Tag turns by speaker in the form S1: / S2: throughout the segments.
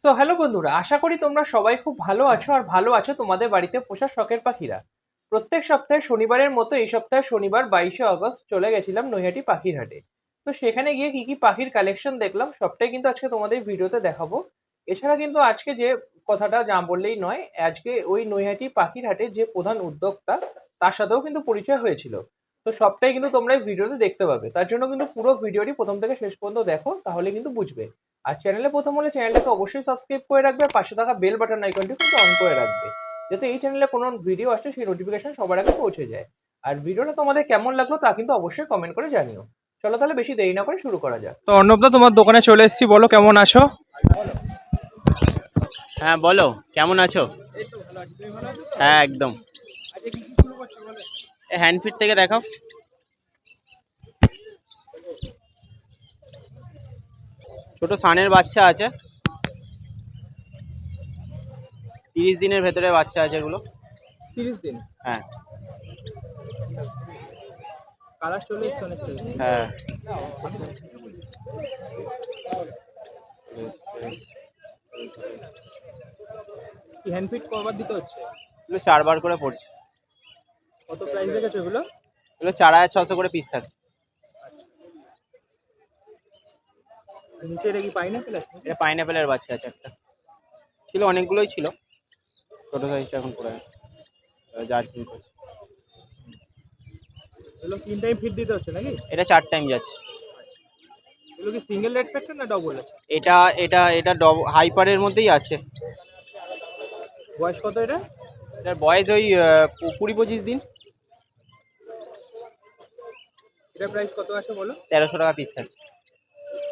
S1: So hello বন্ধুরা, আশা করি তোমরা সবাই খুব ভালো আছো আর ভালো আছো তোমাদের বাড়িতে পোষা শখের পাখিরা। প্রত্যেক সপ্তাহে শনিবারের মতো এই সপ্তাহে শনিবার 22শে আগস্ট চলে গেছিলাম নৈহাটি পাখির হাটে। তো সেখানে গিয়ে কি কি পাখির কালেকশন দেখলাম সবটাই কিন্তু আজকে তোমাদের ভিডিওতে দেখাবো। এছাড়া কিন্তু আজকে যে কথাটা না বললেই নয়, আজকে ওই নৈহাটি পাখির হাটে যে প্রধান উদ্যোক্তা তার সাথেও কিন্তু পরিচয় হয়েছিল। তো সবটাই কিন্তু তোমরা এই ভিডিওতে দেখতে পাবে, তার জন্য কিন্তু পুরো ভিডিওটি প্রথম থেকে শেষ পর্যন্ত দেখো, তাহলে কিন্তু বুঝবে। আর চ্যানেলে প্রথম হলে চ্যানেলটাকে অবশ্যই সাবস্ক্রাইব করে রাখবে, আর পাশে থাকা বেল বাটন আইকনটি কিন্তু অন করে রাখবে, যাতে এই চ্যানেলে কোনো ভিডিও আসলে সেই নোটিফিকেশন সবার আগে পৌঁছে যায়। আর ভিডিওটা তোমাদের কেমন লাগলো তা কিন্তু অবশ্যই কমেন্ট করে জানিও। চলো তাহলে বেশি দেরি না করে শুরু করা যাক। তো অর্ণবদা, তোমার দোকানে চলে এসেছি, বলো কেমন আছো?
S2: হ্যাঁ বলো, কেমন আছো? হ্যাঁ একদম। হ্যান্ডফিট থেকে দেখাও। ছোট সানের বাচ্চা আছে, 30 দিনের ভেতরে বাচ্চা আছে এগুলো।
S1: 30 দিন?
S2: হ্যাঁ
S1: কালার চলে এসছে অনেকটাই।
S2: হ্যাঁ।
S1: কি হ্যান্ডফিট কভার দিতে হচ্ছে?
S2: এগুলো 4 বার করে পড়ছে।
S1: কত প্রাইস রেখেছো এগুলো?
S2: এগুলো 4600 করে পিস থাকে।
S1: নিচে এটা কি পাইনাপেল আছে?
S2: এটা পাইনাপেলের বাচ্চা আছে একটা, ছিল অনেকগুলোই ছিল, ছোট সাইজটা এখন পড়ে গেছে, জার্কিং করছে।
S1: এগুলো 3 টাইম ফিট দিতে হচ্ছে নাকি?
S2: এটা 4 টাইম যাচ্ছে।
S1: এগুলো কি সিঙ্গেল রেড ফ্যাক্টর না ডবল আছে?
S2: এটা এটা এটা হাইপারের মধ্যেই আছে।
S1: বয়স কত এটা?
S2: এটার বয়স ওই 20-25 দিন।
S1: এটা প্রাইস কত আছে বলো?
S2: 1300 টাকা পিস থাকে।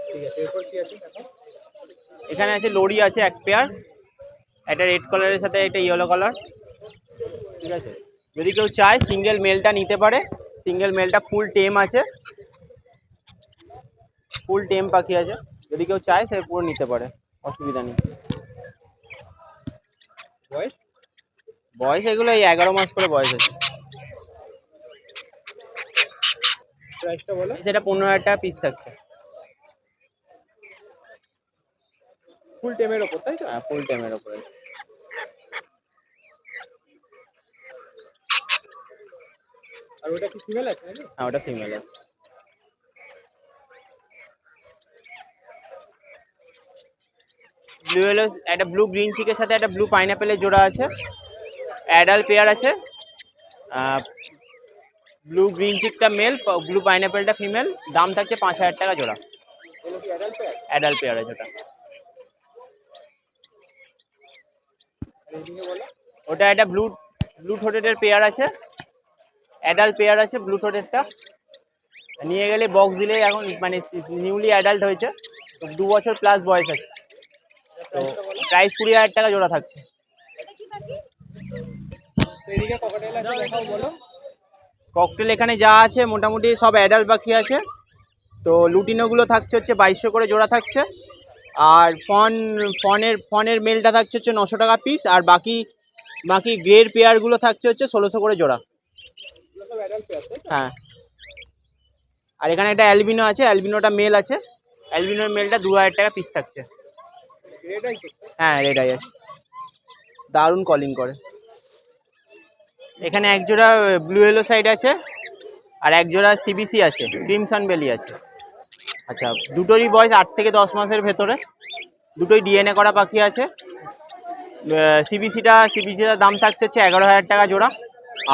S1: ঠিক আছে, এরপর কি আছে দেখো।
S2: এখানে আছে লরি আছে এক পেয়ার, একটা রেড কালারের সাথে একটা ইয়েলো কালার। ঠিক আছে, যদি কেউ চায় সিঙ্গেল মেলটা নিতে পারে। সিঙ্গেল মেলটা ফুল টেম আছে, ফুল টেম পাখি আছে, যদি কেউ চায় সে পুরো নিতে পারে, অসুবিধা নেই।
S1: বয়স?
S2: বয়স এগুলো এই 11 মাস করে বয়স আছে।
S1: প্রাইসটা বলো।
S2: সেটা 15,000 টাকা পিস থাকছে।
S1: ফুল টেমের ওপর তাই তো?
S2: হ্যাঁ ফুল টেমের ওপরে।
S1: আর ওটা কি ফিমেল আছে নাকি?
S2: হ্যাঁ ওটা ফিমেল আছে। ব্লু এলো, একটা ব্লু গ্রিন চিকের সাথে একটা ব্লু পাইনাপেলের জোড়া আছে। অ্যাডাল্ট পেয়ার আছে, ব্লু গ্রিন চিকটা মেল, ব্লু পাইনাপেলটা ফিমেল। দাম থাকছে 5,000 টাকা জোড়া।
S1: এগুলো কি অ্যাডাল্ট পেয়ার?
S2: অ্যাডাল্ট পেয়ার আছে ওটা।
S1: আর এইদিকে বলো।
S2: ওটা একটা ব্লু ব্লু থ্রোটেডের পেয়ার আছে, অ্যাডাল্ট পেয়ার আছে ব্লু থ্রোটেডটা। নিয়ে গেলে বক্স দিলেই, এখন মানে নিউলি অ্যাডাল্ট হয়েছে, তো 2 বছর প্লাস বয়স আছে। তো প্রাইস 20,000 টাকা জোড়া থাকছে।
S1: তো এদিকে ককাটেল আছে, দেখাও বলো।
S2: ককটেল এখানে যা আছে মোটামুটি সব অ্যাডাল্ট পাখি আছে। তো লুটিনোগুলো থাকছে হচ্ছে 2200 করে জোড়া থাকছে। আর ফনের মেলটা থাকছে হচ্ছে 900 টাকা পিস। আর বাকি বাকি গ্রেড পেয়ারগুলো থাকছে হচ্ছে 1600 করে জোড়া।
S1: এগুলো সব অ্যাডাল্ট পেয়ার তাই তো?
S2: হ্যাঁ। আর এখানে একটা অ্যালবিনো আছে, অ্যালবিনোটা মেল আছে, অ্যালবিনোর মেলটা 2000 টাকা পিস থাকছে।
S1: রেড আই তো?
S2: হ্যাঁ রেড আই আছে, দারুণ কলিং করে। এখানে এক জোড়া ব্লু এলো সাইড আছে, আর এক জোড়া সিবিসি আছে, ক্রিমসন বেলি আছে। আচ্ছা, দুটোরই বয়স 8 থেকে 10 মাসের ভেতরে, দুটোই ডিএনএ করা পাখি আছে। সিবিসিটার দাম থাকছে হচ্ছে 11,000 টাকা জোড়া।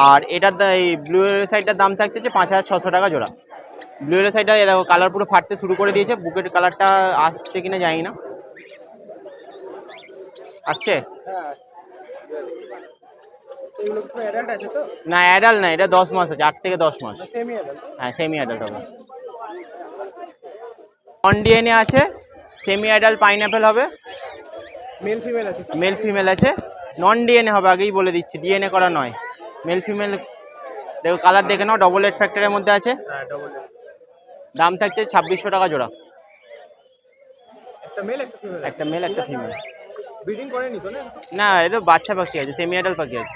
S2: আর এটার এই ব্লু এলো সাইডটার দাম থাকছে হচ্ছে 5,600 টাকা জোড়া। ব্লু এলো সাইডটা দেখো কালার পুরো ফাটতে শুরু করে দিয়েছে, বুকের কালারটা আসছে কিনা জানি না। আসছে?
S1: হ্যাঁ। এগুলো কি অ্যাডাল্ট আছে তো?
S2: না অ্যাডাল্ট না, এটা 10 মাস আছে, 8 থেকে 10 মাস।
S1: Semi adult?
S2: হ্যাঁ সেমি অ্যাডাল্ট হবে। নন ডিএনএ আছে, সেমি অ্যাডাল্ট পাইনাপেল হবে।
S1: মেল ফিমেল আছে?
S2: মেল ফিমেল আছে, নন ডিএনএ হবে, আগেই বলে দিচ্ছি, ডিএনএ করা নয়। মেল ফিমেল দেখো, কালার দেখে নাও, ডবল এড ফ্যাক্টরের মধ্যে আছে।
S1: হ্যাঁ ডবল।
S2: দাম থাকছে 2600 টাকা জোড়া।
S1: একটা মেল একটা ফিমেল?
S2: একটা মেল একটা ফিমেল।
S1: ব্রিডিং করেনি তো না?
S2: না এটা বাচ্চা পাখি আছে, সেমি অ্যাডাল্ট পাখি আছে।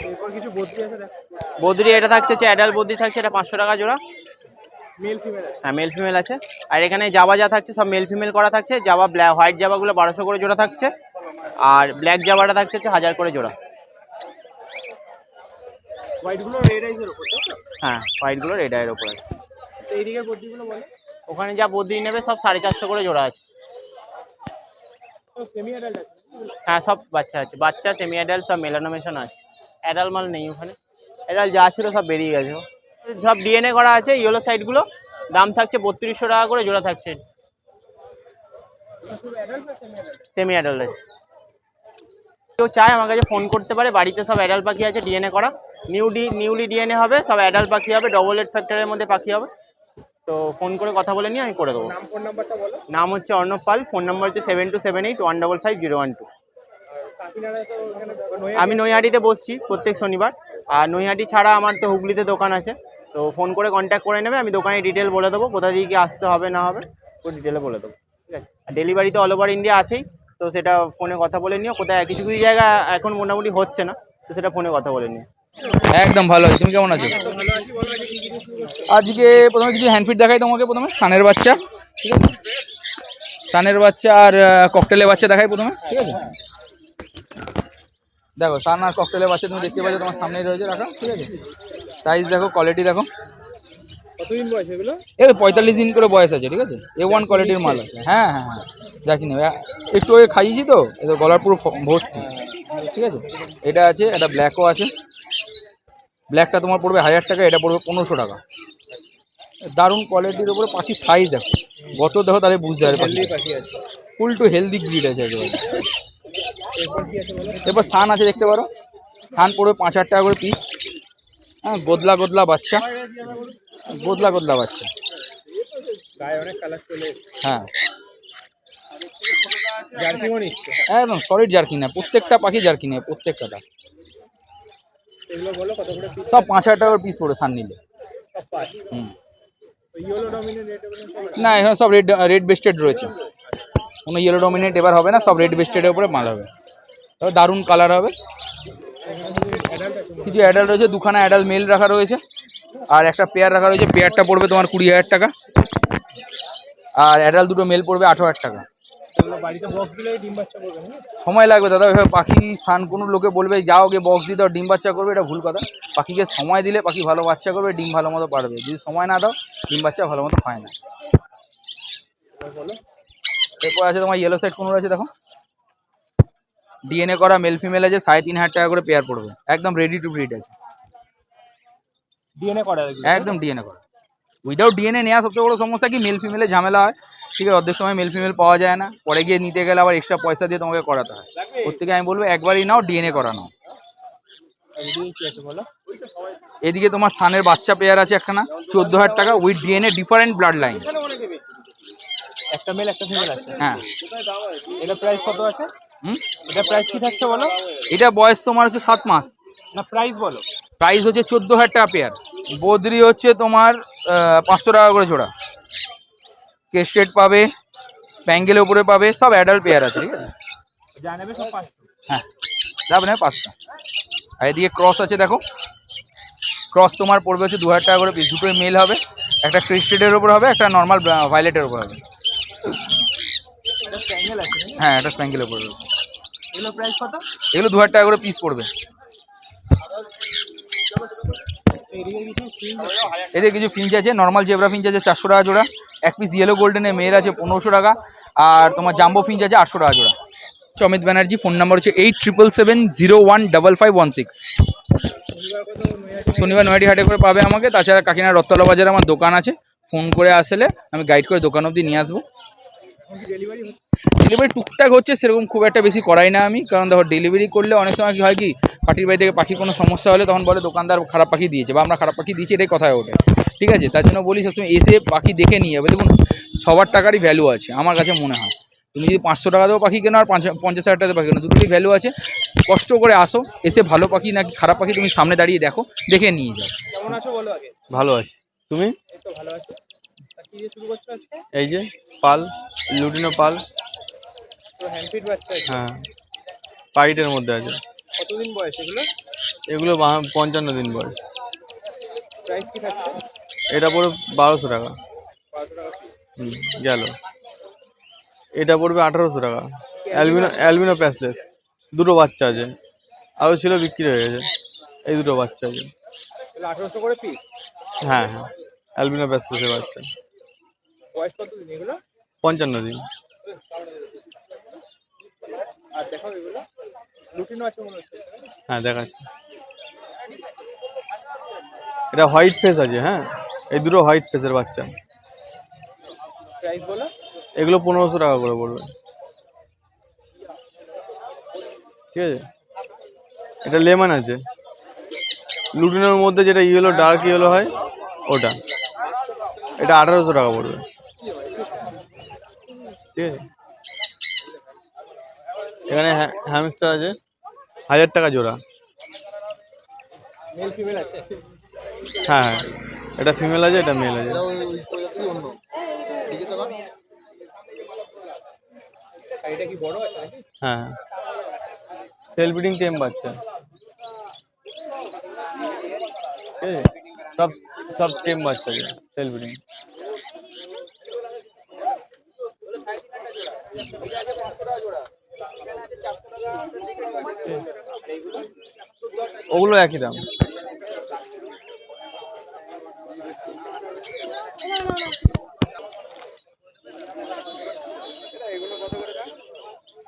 S1: এরপর কিছু বদ্রি আছে দেখ।
S2: বদ্রি এটা থাকছে হচ্ছে অ্যাডাল্ট বদ্রি থাকছে, এটা 500 টাকা জোড়া।
S1: মেল ফিমেল আছে।
S2: হ্যাঁ মেল ফিমেল আছে। আর এখানে জাবা যা থাকছে সব মেল ফিমেল করা থাকছে। জাবা ব্ল্যাক হোয়াইট জাবাগুলো 1200 করে জোড়া থাকছে, আর ব্ল্যাক জাবাটা থাকছে হচ্ছে 1000 করে জোড়া।
S1: হোয়াইট গুলো রেড আইজের উপর তাই তো?
S2: হ্যাঁ হোয়াইটগুলো রেড আইয়ের ওপরে।
S1: তো এইদিকে বদ্রিগুলো বলে?
S2: ওখানে যা বদ্রি নেবে সব 450 করে জোড়া আছে।
S1: তো সেমি অ্যাডাল্ট আছে?
S2: হ্যাঁ সব বাচ্চা আছে, বাচ্চা সেমি অ্যাডাল্ট সব মেলানোমেশন আছে। অ্যাডাল্ট মাল নেই ওখানে, অ্যাডাল্ট যা ছিল সব বেরিয়ে গেছে। সব ডিএনএ করা আছে। ইয়েলো সাইডগুলো দাম থাকছে 3200 টাকা করে জোড়া থাকছে।
S1: শুধু অ্যাডাল্ট না সেমি অ্যাডাল্ট?
S2: সেমি অ্যাডাল্ট আছে। কেউ চায় আমার কাছে ফোন করতে পারে, বাড়িতে সব অ্যাডাল্ট পাখি আছে ডিএনএ করা, নিউলি ডিএনএ হবে, সব অ্যাডাল্ট পাখি হবে, ডবল এড ফ্যাক্টরের মধ্যে পাখি হবে। তো ফোন করে কথা বলে নিয়ে আমি করে দেবো।
S1: নাম ফোন নাম্বারটা বলো।
S2: নাম হচ্ছে অর্ণব পাল, ফোন নাম্বার হচ্ছে 7278155012।
S1: কাকিনাড়ায় তো এখানে
S2: আমি নৈহাটিতে বসছি প্রত্যেক শনিবার, আর নৈহাটি ছাড়া আমার তো হুগলিতে দোকান আছে। তো ফোন করে কন্ট্যাক্ট করে নেবে, আমি দোকানে ডিটেল বলে দেবো, কোথা দিয়ে কি আসতে হবে না হবে পুরো ডিটেলে বলে দেবো, ঠিক আছে। আর ডেলিভারি তো অল ওভার ইন্ডিয়া আছেই, তো সেটা ফোনে কথা বলে নিও। কোথায় কিছু কিছু জায়গা এখন মোটামুটি হচ্ছে না, তো সেটা ফোনে কথা বলে নিও।
S3: একদম ভালো আছি, তুমি কেমন আছো?
S1: ভালো আছি, বলো আজকে কি কিছু শুরু করছো?
S3: আজকে প্রথমে কিছু হ্যান্ডফিট দেখাই তোমাকে। প্রথমে সানের বাচ্চা, ঠিক আছে, সানের বাচ্চা আর ককটেলের বাচ্চা দেখাই প্রথমে, ঠিক আছে। দেখো সান আর ককটেলের বাচ্চা তুমি দেখতে পাচ্ছ, তোমার সামনেই রয়েছে রাখা, ঠিক আছে। সাইজ দেখো, কোয়ালিটি দেখো।
S1: কতদিন বয়স এগুলো?
S3: এই 45 দিন করে বয়স আছে, ঠিক আছে। A1 কোয়ালিটির মাল আছে। হ্যাঁ হ্যাঁ হ্যাঁ, দেখি নেবে একটু আগে খাইয়েছি তো, এটা গলার পুরো ভর্তি, ঠিক আছে। এটা আছে, এটা ব্ল্যাকও আছে। ব্ল্যাকটা তোমার পড়বে 1000 টাকা, এটা পড়বে 1500 টাকা। দারুণ কোয়ালিটির উপরে পাখির সাইজ দেখো, গত দেখো তাহলে বুঝতে পারবে পাখি
S1: পাখি আছে।
S3: ফুল টু হেলদি ব্রিড আছে একেবারে।
S1: এরপর কি আছে বলো?
S3: এরপর সান আছে, দেখতে পারো। সান পড়বে 5000 টাকা করে পিস। হ্যাঁ, গোদলা গোদলা বাচ্চা, গোদলা গোদলা বাচ্চা।
S1: গায়ে অনেক কালার চলে।
S3: হ্যাঁ
S1: জার্কিও নিচ্ছে।
S3: একদম সলিড জার্কি না, প্রত্যেকটা পাখি জার্কি নেই, প্রত্যেকটা।
S1: এগুলো বলো কত করে পিস?
S3: সব 5000 টাকা করে পিস পড়বে সান নিলে।
S1: সব পাঁচ।
S3: হুম।
S1: ইয়েলো ডমিনেট রেড ডমিনেট
S3: না, এখানে সব রেড বেস্টেড রয়েছে, কোনো ইয়েলো ডমিনেট এবার হবে না, সব রেড বেস্টেডের উপরে মাল হবে। তবে দারুণ কালার হবে।
S1: অ্যাডাল্ট আছে।
S3: কিছু অ্যাডাল্ট রয়েছে, দুখানা অ্যাডাল্ট মেল রাখা রয়েছে, আর একটা পেয়ার রাখা রয়েছে। পেয়ারটা পড়বে তোমার 20000 টাকা, আর অ্যাডাল্ট দুটো মেল পড়বে 8000 টাকা।
S1: এগুলো বাড়িতে বক্স দিলে ডিম বাচ্চা করবে না?
S3: সময় লাগবে দাদা, এভাবে পাখি সান কোনো লোকে বলবে যাও গিয়ে বক্স দিয়ে দাও ডিম বাচ্চা করবে, এটা ভুল কথা। পাখিকে সময় দিলে পাখি ভালো বাচ্চা করবে, ডিম ভালো মতো পারবে। যদি সময় না দাও, ডিম বাচ্চা ভালো মতো হয় না।
S1: বলো।
S3: এরপর আছে তোমার ইয়েলো সাইড কোনো আছে, দেখো ডিএনএ করা মেল ফিমেল আছে, 3500 টাকা করে পেয়ার পড়বে, একদম রেডি টু ব্রিড আছে,
S1: ডিএনএ করা এগুলো?
S3: একদম ডিএনএ করা। উইদাউট ডিএনএ নেওয়া সবচেয়ে বড় সমস্যা কি, মেল ফিমেলে ঝামেলা হয়, ঠিক আছে। অর্ধেক সময় মেল ফিমেল পাওয়া যায় না, পরে গিয়ে নিতে গেলে আবার এক্সট্রা পয়সা দিয়ে তোমাকে করাতে হয়। ওর থেকে আমি বলবো একবারই নাও, ডিএনএ করা নাও।
S1: এদিকে কি আছে বলো?
S3: এদিকে তোমার সানের বাচ্চা পেয়ার আছে একখানা, 14000 টাকা, with DNA, different blood line.
S1: একটা মেল একটা ফিমেল আছে।
S3: হ্যাঁ।
S1: এটা প্রাইস কত আছে?
S3: হুম,
S1: এটা প্রাইস কি থাকছে বলো?
S3: এটা বয়স তোমার হচ্ছে 7 মাস।
S1: না প্রাইস বলো।
S3: প্রাইস হচ্ছে 14000 টাকা পেয়ার। বদ্রি হচ্ছে তোমার 500 টাকা করে জোড়া। কেস্টেড পাবে, স্প্যাঙ্গেলের উপরে পাবে, সব অ্যাডাল্ট পেয়ার আছে, ঠিক আছে।
S1: যা নেবে সব 500।
S3: হ্যাঁ, যাবে না 500। আর এদিকে ক্রস আছে, দেখো ক্রস তোমার পড়বে হচ্ছে 2000 টাকা করে পিস। দুটোই মেল হবে, একটা ক্রিস্টেডের উপর হবে, একটা নর্মাল ভায়োলেটের উপর হবে।
S1: এটা স্প্যাঙ্গেল আছে।
S3: হ্যাঁ, একটা স্প্যাঙ্গেলের উপর হবে।
S1: এগুলো প্রাইস কত?
S3: এগুলো 2000 টাকা করে পিস পড়বে।
S1: এদিকে কিছু ফিঞ্চ আছে।
S3: এদের কিছু ফিঞ্চ আছে, নর্মাল জেব্রা ফিঞ্চ আছে 400 টাকা জোড়া। এক পিস ইয়েলো গোল্ডেনের মেল আছে 1500 টাকা, আর তোমার জাম্বো ফিঞ্চ আছে 800 টাকা জোড়া। অমিত ব্যানার্জি, ফোন নাম্বার হচ্ছে 8777015516। শনিবার নয়টি হাটে করে পাবে আমাকে। তাছাড়া কাকিনাড়া রথতলা বাজারে আমার দোকান আছে, ফোন করে আসলে আমি গাইড করে দোকান অবধি নিয়ে আসবো।
S1: ডেলিভারি
S3: ডেলিভারি টুকটাক হচ্ছে, সেরকম খুব একটা বেশি করাই না আমি, কারণ দেখো ডেলিভারি করলে অনেক সময় কি হয় কি, পার্টির বাড়ি থেকে পাখির কোনো সমস্যা হলে তখন বলে দোকানদার খারাপ পাখি দিয়েছে বা আমরা খারাপ পাখি দিয়েছি, এটাই কথায় ওঠে, ঠিক আছে। তার জন্য বলি সবসময় এসে পাখি দেখে নিয়ে যাবে। দেখুন সবার টাকারই ভ্যালু আছে আমার কাছে মনে হয়। তুমি যদি 500 টাকা দেবো পাখি কেনো আর 50,000 টাকা পাখি কেনো, দুটোরই ভ্যালু আছে। কষ্ট করে আসো, এসে ভালো পাখি নাকি খারাপ পাখি তুমি সামনে দাঁড়িয়ে দেখো, দেখে নিয়ে যাও।
S1: কেমন আছো বলো আগে?
S2: ভালো আছে, তুমি?
S1: এই তো ভালো আছি। কি দিয়ে শুরু করছো আজকে?
S2: এই যে পাল, লুটিনো পাল।
S1: তো হ্যান্ডফিড বাচ্চা আছে।
S2: হ্যাঁ, পাইটের মধ্যে আছে।
S1: কতদিন বয়স এগুলো?
S2: এগুলো 55 দিন বয়স।
S1: প্রাইস কি থাকছে?
S4: এটা পড়বে 1200 টাকা। গেল। এটা পড়বে 1800 টাকা। অ্যালবিনো প্যাসলেস, দুটো বাচ্চা আছে, আরও ছিল বিক্রি হয়ে গেছে। এই দুটো বাচ্চা আছে।
S1: 1800 করে পিস।
S4: হ্যাঁ হ্যাঁ, অ্যালবিনো প্যাসলেসের বাচ্চা।
S1: বয়স কত দিন এগুলো?
S4: 55 দিন।
S1: আর দেখো এগুলো লুটিনো আছে মনে হচ্ছে।
S4: হ্যাঁ দেখাচ্ছি। এটা হোয়াইট ফেস আছে। হ্যাঁ, এই দুটো হোয়াইট ফেসের বাচ্চা।
S1: প্রাইস বলো।
S4: এগুলো 1500 টাকা করে পড়বে। ঠিক আছে। এটা লেমন আছে, লুটিনোর মধ্যে যেটা ইয়েলো, ডার্ক ইয়েলো হয় ওটা। এটা 1800 টাকা পড়বে। ঠিক আছে। এখানে হ্যামস্টার আছে 1000 টাকা জোড়া।
S1: মেল ফিমেল আছে?
S4: হ্যাঁ হ্যাঁ, এটা ফিমেল আছে, এটা মেল আছে।
S1: আর এটা কি বড় আছে নাকি?
S4: হ্যাঁ, সেল ব্রিডিং টেম বাচ্চা। ঠিক আছে, সব সব টেম বাচ্চা আছে, সেল ব্রিডিং। ওগুলো একই দাম।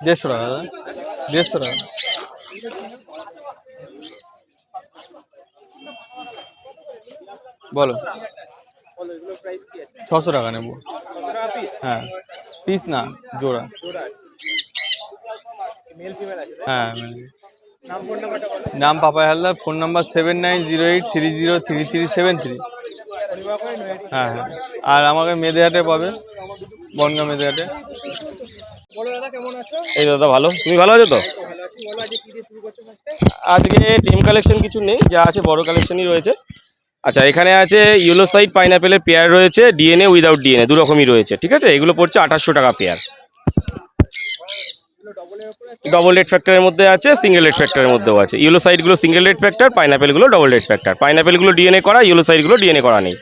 S4: দেড়শো টাকা দাদা, 150 টাকা। বলো। 600 টাকা নেবো। হ্যাঁ, পিস না, জোড়া।
S1: মেল ফিমেল আছে?
S4: হ্যাঁ,
S1: নাম ফোন নাম্বারটা বলো।
S4: নাম পাপাই হালদার, ফোন নাম্বার 7908303373। হ্যাঁ হ্যাঁ, আর আমাকে মেদেহাটে পাবে, বনগাঁ মেদেহাটে।
S1: বলো দাদা কেমন আছো?
S5: এই দাদা ভালো, তুমি ভালো আছো তো?
S1: ভালো আছি। বলো আজকে কি দিয়ে শুরু করছো ফার্স্টে?
S5: আজকে টিম কালেকশন কিছু নেই, যা আছে বড় কালেকশনই রয়েছে। আচ্ছা, এখানে আছে ইয়েলো সাইড পাইনাপেলের পেয়ার রয়েছে, ডিএনএ উইদাউট ডিএনএ দু রকমই রয়েছে। ঠিক আছে, এগুলো পড়ছে 2800 টাকা পেয়ার। ডবল রেড ফ্যাক্টরের মধ্যে আছে, সিঙ্গেল রেড ফ্যাক্টরের মধ্যেও আছে। ইয়েলো সাইডগুলো সিঙ্গেল রেড ফ্যাক্টর, পাইনাপেলগুলো ডবল রেড ফ্যাক্টর। পাইনাপেলগুলো ডিএনএ করা, ইয়েলো সাইডগুলো ডিএনএ করা নেই।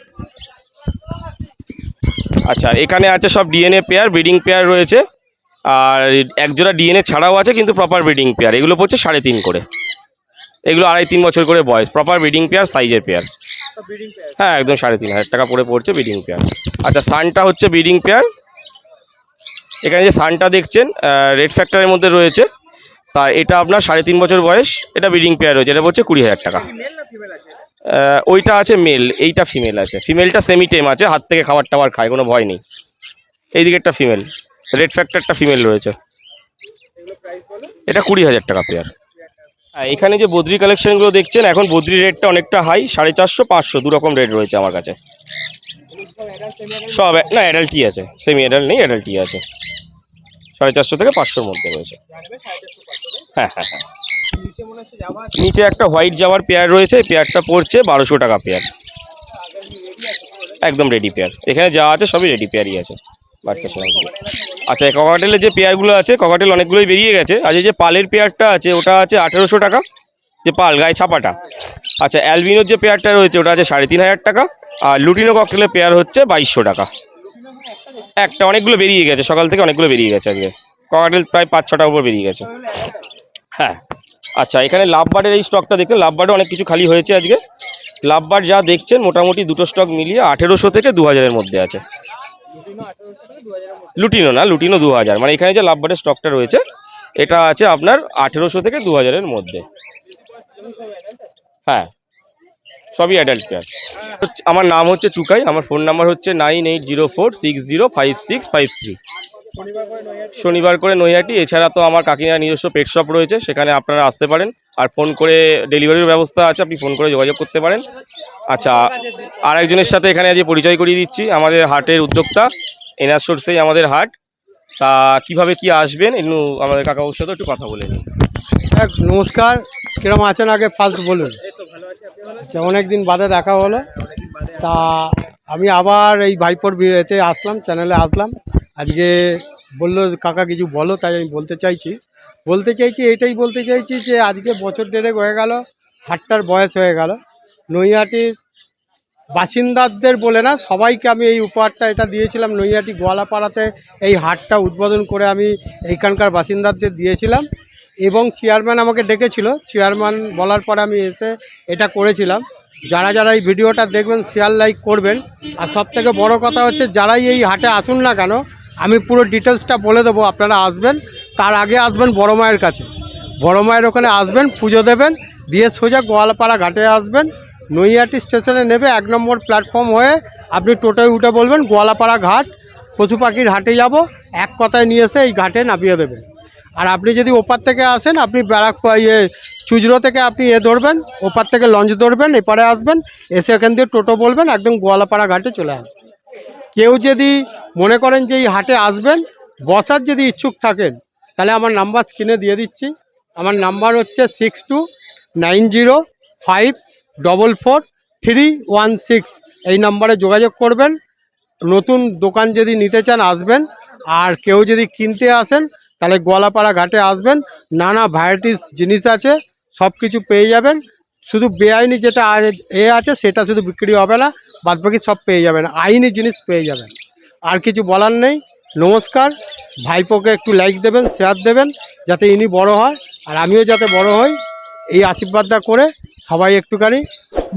S5: আচ্ছা, এখানে আছে সব ডিএনএ পেয়ার, ব্রিডিং পেয়ার রয়েছে। আর একজোড়া ডিএনএ ছাড়াও আছে, কিন্তু প্রপার ব্রিডিং পেয়ার। এগুলো পড়ছে 3.5 করে। এগুলো 2.5-3 বছর করে বয়স, প্রপার ব্রিডিং পেয়ার, সাইজের পেয়ার। হ্যাঁ, একদম 3500 টাকা করে পড়ছে ব্রিডিং পেয়ার। আচ্ছা, সানটা হচ্ছে ব্রিডিং পেয়ার। এখানে যে সানটা দেখছেন রেড ফ্যাক্টরের মধ্যে রয়েছে, তা এটা আপনার 3.5 বছর বয়স। এটা ব্রিডিং পেয়ার রয়েছে, এটা পড়ছে 20,000 টাকা।
S1: মেল না ফিমেল আছে?
S5: ওইটা আছে মেল, এইটা ফিমেল আছে। ফিমেলটা সেমি টেম আছে, হাত থেকে খাবার টাবার খায়, কোনো ভয় নেই। এইদিকে একটা ফিমেল, রেড ফ্যাক্টরটা ফিমেল রয়েছে। এটা 20,000 টাকা পেয়ার। হ্যাঁ, এখানে যে বদ্রি কালেকশনগুলো দেখছেন, এখন বদ্রি রেটটা অনেকটা হাই, 450-500 দু রকম রেট রয়েছে আমার কাছে। সব না, অ্যাডাল্টই আছে, সেমি অ্যাডাল্ট নেই, অ্যাডাল্টই আছে। 450 থেকে 500-র মধ্যে রয়েছে। হ্যাঁ হ্যাঁ হ্যাঁ।
S1: নিচে মনে হচ্ছে জামা আছে।
S5: নিচে একটা হোয়াইট জাওয়ার পেয়ার রয়েছে, এই পেয়ারটা পড়ছে 1200 টাকা পেয়ার। একদম রেডি পেয়ার, এখানে যা আছে সবই রেডি পেয়ারই আছে বাচ্চা সঙ্গে। আচ্ছা, এই ককাটেলের যে পেয়ারগুলো আছে, ককাটেল অনেকগুলোই বেরিয়ে গেছে। আর এই যে পালের পেয়ারটা আছে, ওটা আছে 1800 টাকা, যে পাল গায়ে ছাপাটা। আচ্ছা, অ্যালবিনোর যে পেয়ারটা রয়েছে, ওটা আছে 3500 টাকা। আর লুটিনো ককটেলের পেয়ার হচ্ছে 2200 টাকা। একটা, অনেকগুলো বেরিয়ে গেছে, সকাল থেকে অনেকগুলো বেরিয়ে গেছে আজকে। ককাটেল প্রায় 5-6টার উপর বেরিয়ে গেছে। হ্যাঁ। আচ্ছা, এখানে লাভবার্ডের এই স্টকটা দেখুন, লাভবার্ডে অনেক কিছু খালি হয়েছে আজকে। লাভবার্ড যা দেখছেন মোটামুটি দুটো স্টক মিলিয়ে 1800 থেকে 2000-এর মধ্যে আছে। লুটিনো না, লুটিনো 2000, মানে এখানে যে লাভবার্ডের স্টকটা রয়েছে এটা আছে আপনার 1800 থেকে 2000-এর মধ্যে। হ্যাঁ, সবই অ্যাডাল্ট পেয়ার। আমার নাম হচ্ছে চুকাই, আমার ফোন নাম্বার হচ্ছে 9804605653। শনিবার করে নৈহাটি। এছাড়া তো আমার কাকিনার নিজস্ব পেট শপ রয়েছে, সেখানে আপনারা আসতে পারেন। আর ফোন করে ডেলিভারির ব্যবস্থা আছে, আপনি ফোন করে যোগাযোগ করতে পারেন। আচ্ছা, আর একজনের সাথে এখানে আজ পরিচয় করিয়ে দিচ্ছি, আমাদের হাটের উদ্যোক্তা, এনার সোর্সেই আমাদের হাট। তা কিভাবে কি আসবেন, একটু আমাদের কাকাবাবুর সাথে একটু কথা বলে নিন।
S6: নমস্কার, কিরম আছেন আগে ফার্স্ট বলুন। আচ্ছা, অনেকদিন বাদে দেখা হলো। তা আমি আবার এই ভাইপোর বিয়েতে আসলাম, চ্যানেলে আসলাম। আজকে বললো কাকা কিছু বলো, তাই আমি বলতে চাইছি এটাই বলতে চাইছি যে আজকে বছর দেড়েক হয়ে গেল, হাটটার বয়স হয়ে গেল। নৈহাটির বাসিন্দাদের বলে না, সবাইকে আমি এই উপহারটা এটা দিয়েছিলাম। নৈহাটি গোয়ালাপাড়াতে এই হাটটা উদ্বোধন করে আমি এইখানকার বাসিন্দাদের দিয়েছিলাম এবং চেয়ারম্যান আমাকে ডেকেছিল। চেয়ারম্যান বলার পরে আমি এসে এটা করেছিলাম। যারা যারা এই ভিডিওটা দেখবেন শেয়ার লাইক করবেন। আর সবথেকে বড় কথা হচ্ছে, যারাই এই হাটে আসুন না কেন, আমি পুরো ডিটেলসটা বলে দেবো। আপনারা আসবেন, তার আগে আসবেন বড় মায়ের কাছে। বড় মায়ের ওখানে আসবেন, পুজো দেবেন, দিয়ে সোজা গোয়ালপাড়া ঘাটে আসবেন। নৈহাটি স্টেশনে নেবে 1 নম্বর প্ল্যাটফর্ম হয়ে আপনি টোটোয় উঠে বলবেন গোয়ালাপাড়া ঘাট, পশু পাখির হাটে যাব, এক কথায় নিয়ে এসে এই ঘাটে নামিয়ে দেবেন। আর আপনি যদি ওপার থেকে আসেন, আপনি চুজরো থেকে আপনি ধরবেন, ওপার থেকে লঞ্চ ধরবেন, এপারে আসবেন, এসে এখান দিয়ে টোটো বলবেন, একদম গোয়ালাপাড়া ঘাটে চলে আসবেন। কেউ যদি মনে করেন যে এই হাটে আসবেন, বসার যদি ইচ্ছুক থাকেন, তাহলে আমার নাম্বার স্ক্রিনে দিয়ে দিচ্ছি। আমার নাম্বার হচ্ছে 6290544316। এই নাম্বারে যোগাযোগ করবেন। নতুন দোকান যদি নিতে চান আসবেন, আর কেউ যদি কিনতে আসেন তাহলে গোয়ালাপাড়া ঘাটে আসবেন। নানা ভ্যারাইটিস জিনিস আছে, সব কিছু পেয়ে যাবেন। শুধু বেআইনি যেটা আছে সেটা শুধু বিক্রি হবে না, বাদবাকি সব পেয়ে যাবেন, আইনি জিনিস পেয়ে যাবেন। আর কিছু বলার নেই। নমস্কার। ভাইপোকে একটু লাইক দেবেন, শেয়ার দেবেন, যাতে ইনি বড় হয় আর আমিও যাতে বড় হই, এই আশীর্বাদটা করে সবাই একটুখানি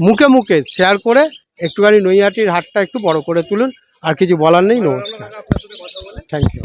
S6: মুখে মুখে শেয়ার করে একটুখানি নৈহাটির হাটটা একটু বড় করে তুলুন। আর কিছু বলার নেই। নমস্কার, থ্যাংক ইউ।